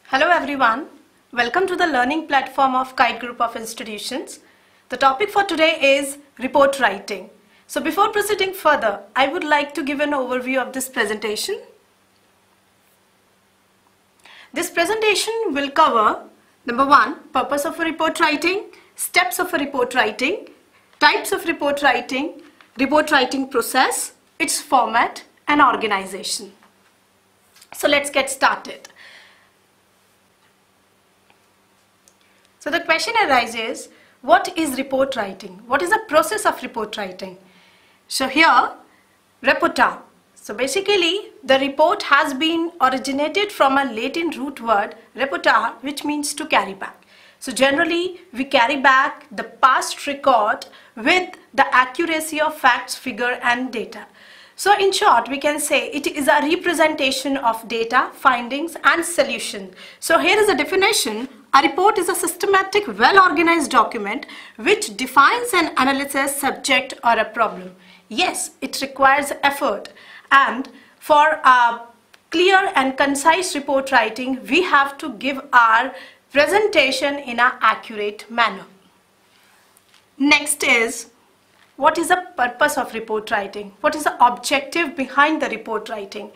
Hello everyone, welcome to the learning platform of Kite Group of Institutions. The topic for today is report writing. So before proceeding further, I would like to give an overview of this presentation. This presentation will cover number 1, purpose of a report writing, steps of a report writing, types of report writing process, its format and organization. So let's get started. So the question arises, what is report writing? What is the process of report writing? So here, reporter. So basically, the report has been originated from a Latin root word, reportar, which means to carry back. So generally, we carry back the past record with the accuracy of facts, figure and data. So in short, we can say it is a representation of data, findings and solution. So here is a definition. A report is a systematic, well-organized document which defines an analysis, subject or a problem. Yes, it requires effort, and for a clear and concise report writing, we have to give our presentation in an accurate manner. Next is, what is the purpose of report writing? What is the objective behind the report writing?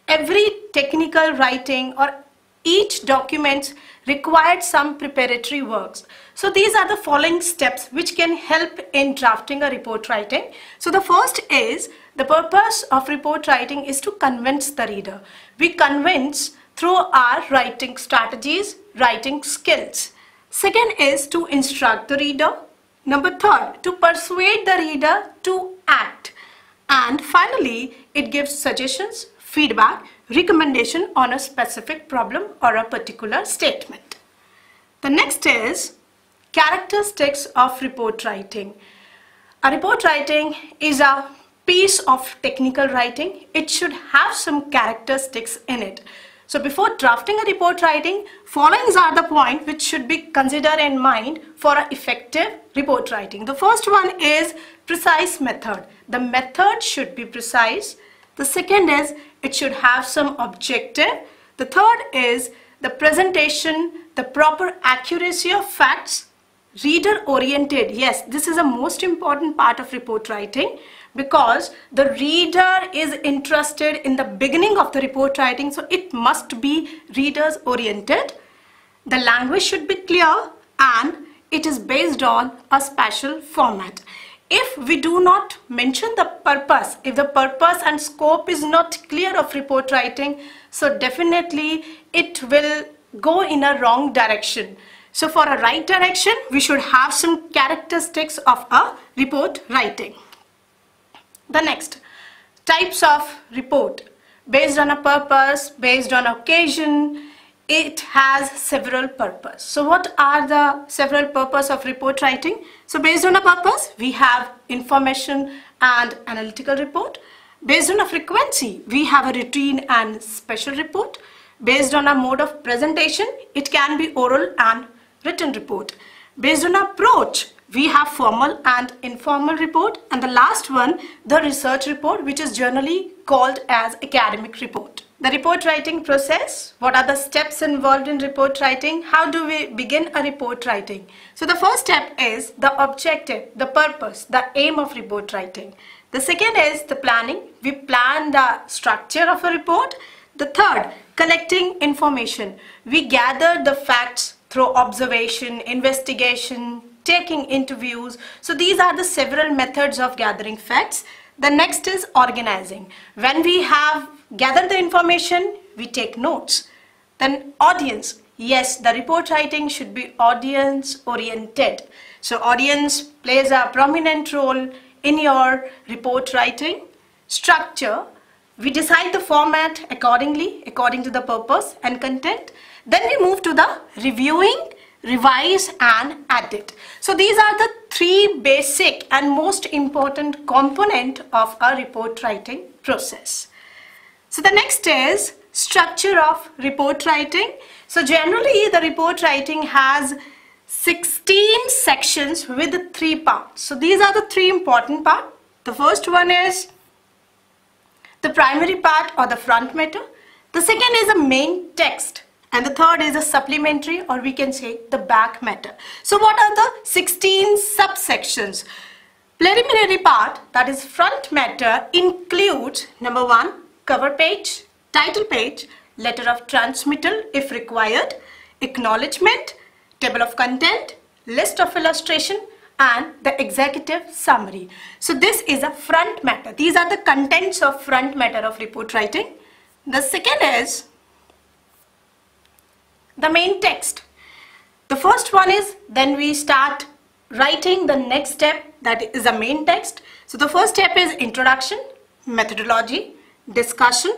Every technical writing or each document required some preparatory works. So these are the following steps which can help in drafting a report writing. So the first is, the purpose of report writing is to convince the reader. We convince through our writing strategies, writing skills. Second is to instruct the reader. Number third, to persuade the reader to act. And finally, it gives suggestions, feedback, recommendation on a specific problem or a particular statement. The next is characteristics of report writing. A report writing is a piece of technical writing. It should have some characteristics in it. So before drafting a report writing, following are the points which should be considered in mind for an effective report writing. The first one is precise method. The method should be precise. The second is it should have some objective. The third is the presentation, the proper accuracy of facts, reader oriented. Yes, this is a most important part of report writing, because the reader is interested in the beginning of the report writing, so it must be readers oriented. The language should be clear and it is based on a special format. If we do not mention the purpose, if the purpose and scope is not clear of report writing, so definitely it will go in a wrong direction. So for a right direction, we should have some characteristics of a report writing. The next, types of report. Based on a purpose, based on occasion, it has several purposes. So what are the several purposes of report writing? So based on a purpose, we have information and analytical report. Based on a frequency, we have a routine and special report. Based on a mode of presentation, it can be oral and written report. Based on approach, we have formal and informal report, and the last one, the research report, which is generally called as academic report. The report writing process, what are the steps involved in report writing? How do we begin a report writing? So the first step is the objective, the purpose, the aim of report writing. The second is the planning. We plan the structure of a report. The third, collecting information. We gather the facts through observation, investigation, taking interviews. So these are the several methods of gathering facts. The next is organizing. When we have gathered the information, we take notes. Then audience. Yes, the report writing should be audience oriented. So audience plays a prominent role in your report writing. Structure. We decide the format accordingly, according to the purpose and content. Then we move to the reviewing, revise and edit. So these are the three basic and most important component of a report writing process. So the next is structure of report writing. So generally the report writing has 16 sections with 3 parts. So these are the 3 important parts. The first one is the primary part or the front matter. The second is the main text And the third is a supplementary, or we can say the back matter. So what are the 16 subsections? Preliminary part, that is front matter, includes number 1, cover page, title page, letter of transmittal if required, acknowledgement, table of content, list of illustration, and the executive summary. So this is a front matter. These are the contents of front matter of report writing. The second is the main text. The first one is, then we start writing the next step, that is the main text. So the first step is introduction, methodology, discussion,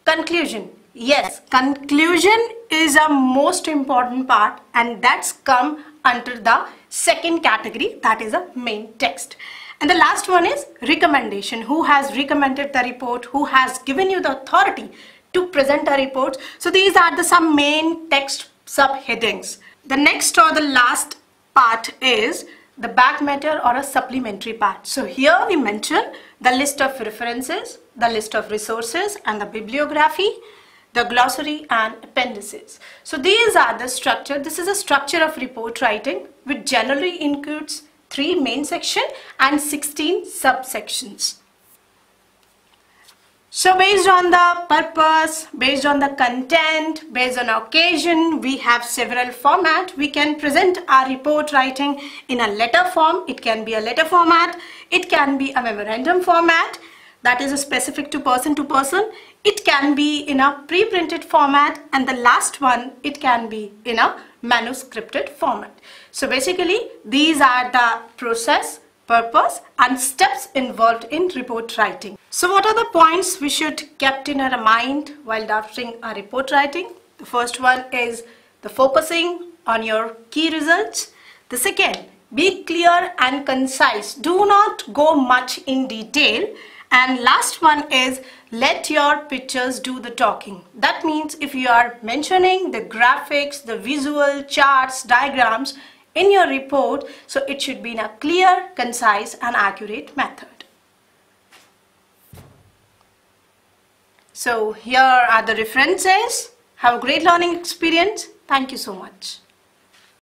conclusion. Yes, conclusion is a most important part, and that's come under the second category, that is a main text. And the last one is recommendation. Who has recommended the report? Who has given you the authority to present a report? So these are the some main text subheadings. The next or the last part is the back matter or a supplementary part. So here we mention the list of references, the list of resources and the bibliography, the glossary and appendices. So these are the structure. This is a structure of report writing, which generally includes 3 main sections and 16 subsections. So based on the purpose, based on the content, based on occasion, we have several formats. We can present our report writing in a letter form. It can be a letter format. It can be a memorandum format, that is specific to person to person. It can be in a pre-printed format, and the last one, it can be in a manuscripted format. So basically these are the process, purpose and steps involved in report writing. So what are the points we should keep in our mind while drafting a report writing? The first one is the focusing on your key results. The second, be clear and concise. Do not go much in detail. And last one is let your pictures do the talking. That means if you are mentioning the graphics, the visual charts, diagrams in your report, so it should be in a clear, concise and accurate method. So here are the references. Have a great learning experience. Thank you so much.